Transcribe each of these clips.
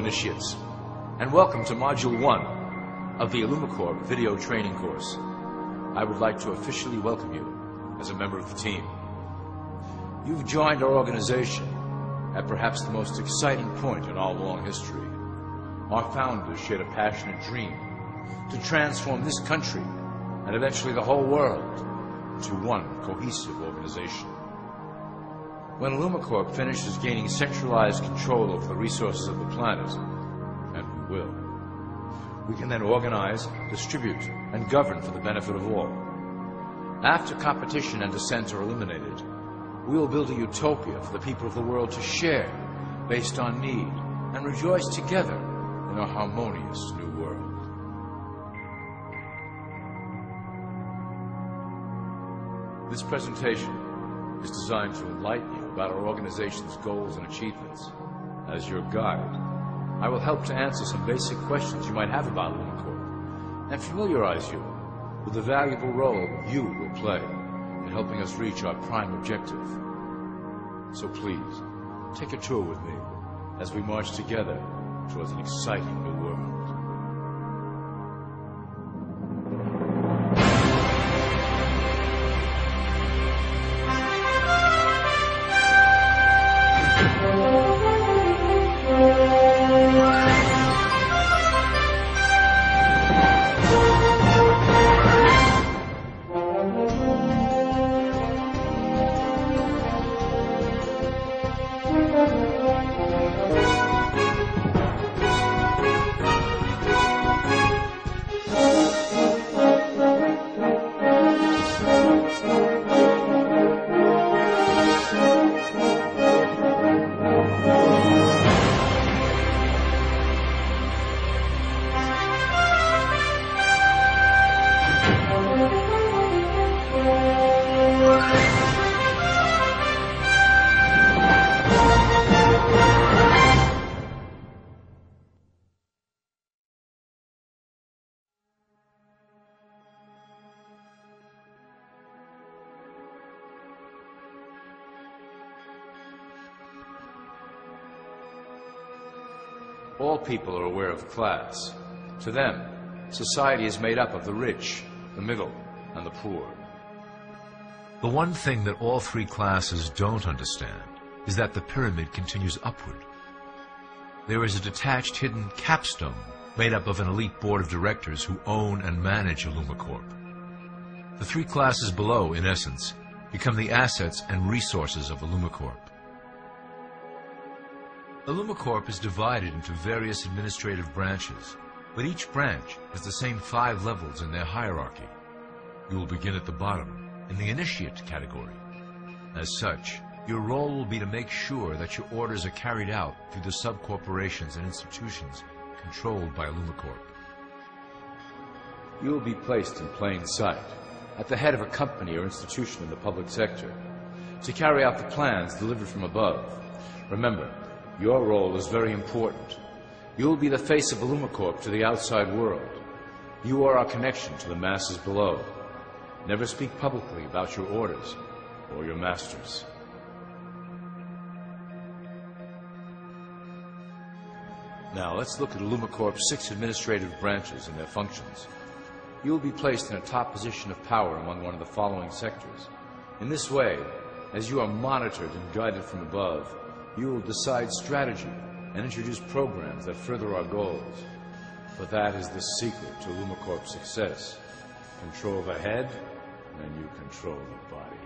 initiates, and welcome to Module 1 of the Illumicorp video training course. I would like to officially welcome you as a member of the team. You've joined our organization at perhaps the most exciting point in our long history. Our founders shared a passionate dream to transform this country and eventually the whole world to one cohesive organization. When Illumicorp finishes gaining centralized control over the resources of the planet, and we will, we can then organize, distribute, and govern for the benefit of all. After competition and dissent are eliminated, we will build a utopia for the people of the world to share based on need and rejoice together in a harmonious new world. This presentation is designed to enlighten you about our organization's goals and achievements. As your guide, I will help to answer some basic questions you might have about Illumicorp and familiarize you with the valuable role you will play in helping us reach our prime objective. So please, take a tour with me as we march together towards an exciting new world. All people are aware of class. To them, society is made up of the rich, the middle, and the poor. The one thing that all three classes don't understand is that the pyramid continues upward. There is a detached hidden capstone made up of an elite board of directors who own and manage Illumicorp. The three classes below, in essence, become the assets and resources of Illumicorp. Illumicorp is divided into various administrative branches, but each branch has the same 5 levels in their hierarchy. You will begin at the bottom, in the initiate category. As such, your role will be to make sure that your orders are carried out through the sub-corporations and institutions controlled by Illumicorp. You will be placed in plain sight, at the head of a company or institution in the public sector, to carry out the plans delivered from above. Remember, your role is very important. You will be the face of Illumicorp to the outside world. You are our connection to the masses below. Never speak publicly about your orders or your masters. Now, let's look at Illumicorp's 6 administrative branches and their functions. You will be placed in a top position of power among one of the following sectors. In this way, as you are monitored and guided from above, you will decide strategy and introduce programs that further our goals. But that is the secret to Illumicorp's success. Control the head, and you control the body.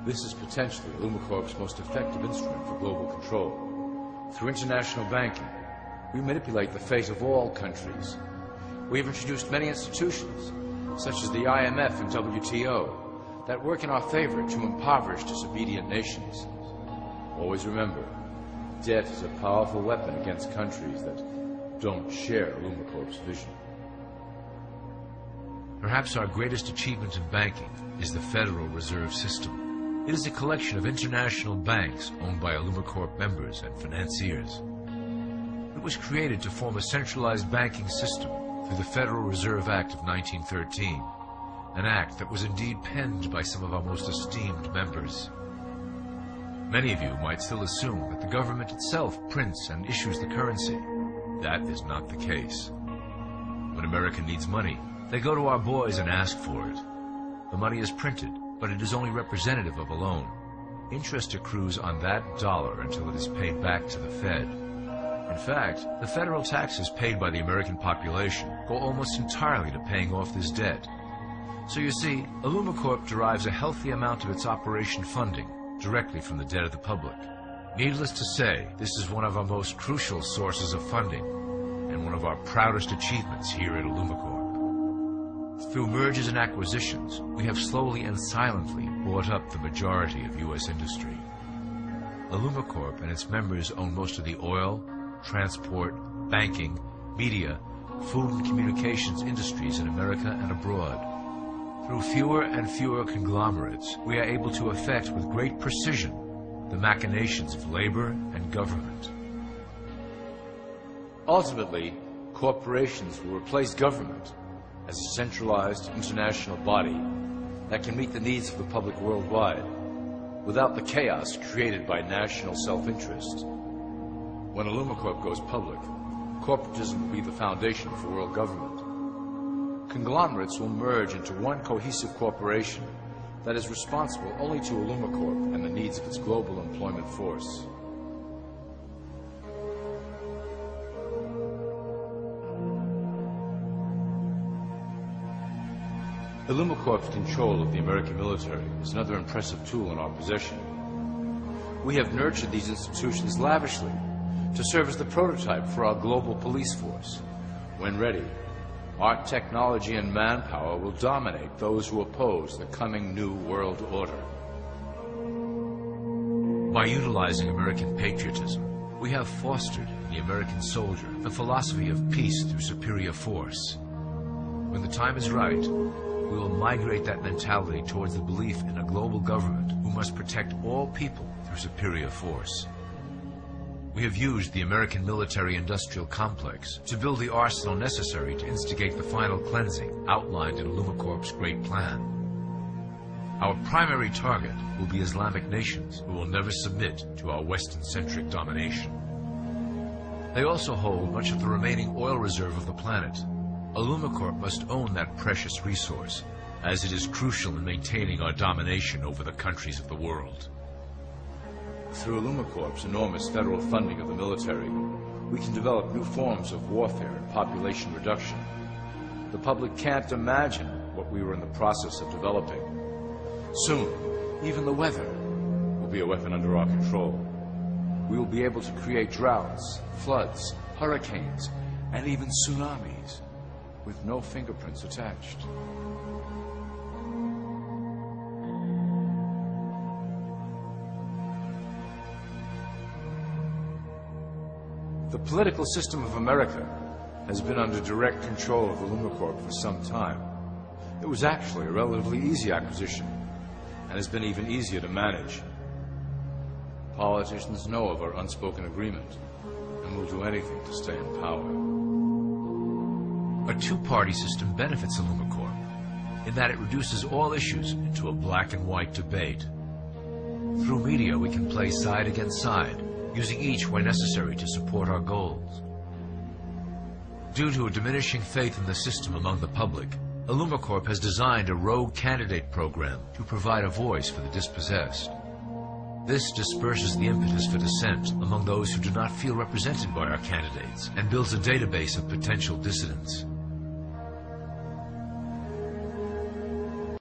This is potentially Illumicorp's most effective instrument for global control. Through international banking, we manipulate the fate of all countries. We have introduced many institutions, such as the IMF and WTO, that work in our favor to impoverish disobedient nations. Always remember, debt is a powerful weapon against countries that don't share Illumicorp's vision. Perhaps our greatest achievement in banking is the Federal Reserve System. It is a collection of international banks owned by Illumicorp members and financiers. It was created to form a centralized banking system through the Federal Reserve Act of 1913, an act that was indeed penned by some of our most esteemed members. Many of you might still assume that the government itself prints and issues the currency. That is not the case. When America needs money, they go to our boys and ask for it. The money is printed, but it is only representative of a loan. Interest accrues on that dollar until it is paid back to the Fed. In fact, the federal taxes paid by the American population go almost entirely to paying off this debt. So you see, Illumicorp derives a healthy amount of its operation funding directly from the debt of the public. Needless to say, this is one of our most crucial sources of funding and one of our proudest achievements here at Illumicorp. Through mergers and acquisitions, we have slowly and silently bought up the majority of U.S. industry. Illumicorp and its members own most of the oil, transport, banking, media, food and communications industries in America and abroad. Through fewer and fewer conglomerates, we are able to effect with great precision the machinations of labor and government. Ultimately, corporations will replace government as a centralized international body that can meet the needs of the public worldwide without the chaos created by national self-interest. When Illumicorp goes public, corporatism will be the foundation for world government. Conglomerates will merge into one cohesive corporation that is responsible only to Illumicorp and the needs of its global employment force. Illumicorp's control of the American military is another impressive tool in our possession. We have nurtured these institutions lavishly to serve as the prototype for our global police force. When ready, our technology and manpower will dominate those who oppose the coming new world order. By utilizing American patriotism, we have fostered in the American soldier the philosophy of peace through superior force. When the time is right, we will migrate that mentality towards the belief in a global government who must protect all people through superior force. We have used the American military-industrial complex to build the arsenal necessary to instigate the final cleansing outlined in Illumicorp's great plan. Our primary target will be Islamic nations who will never submit to our Western-centric domination. They also hold much of the remaining oil reserve of the planet. Illumicorp must own that precious resource, as it is crucial in maintaining our domination over the countries of the world. Through Illumicorp's enormous federal funding of the military, we can develop new forms of warfare and population reduction. The public can't imagine what we were in the process of developing. Soon, even the weather will be a weapon under our control. We will be able to create droughts, floods, hurricanes, and even tsunamis with no fingerprints attached. The political system of America has been under direct control of Illumicorp for some time. It was actually a relatively easy acquisition and has been even easier to manage. Politicians know of our unspoken agreement and will do anything to stay in power. A two-party system benefits Illumicorp in that it reduces all issues into a black and white debate. Through media, we can play side against side, using each where necessary to support our goals. Due to a diminishing faith in the system among the public, Illumicorp has designed a rogue candidate program to provide a voice for the dispossessed. This disperses the impetus for dissent among those who do not feel represented by our candidates and builds a database of potential dissidents.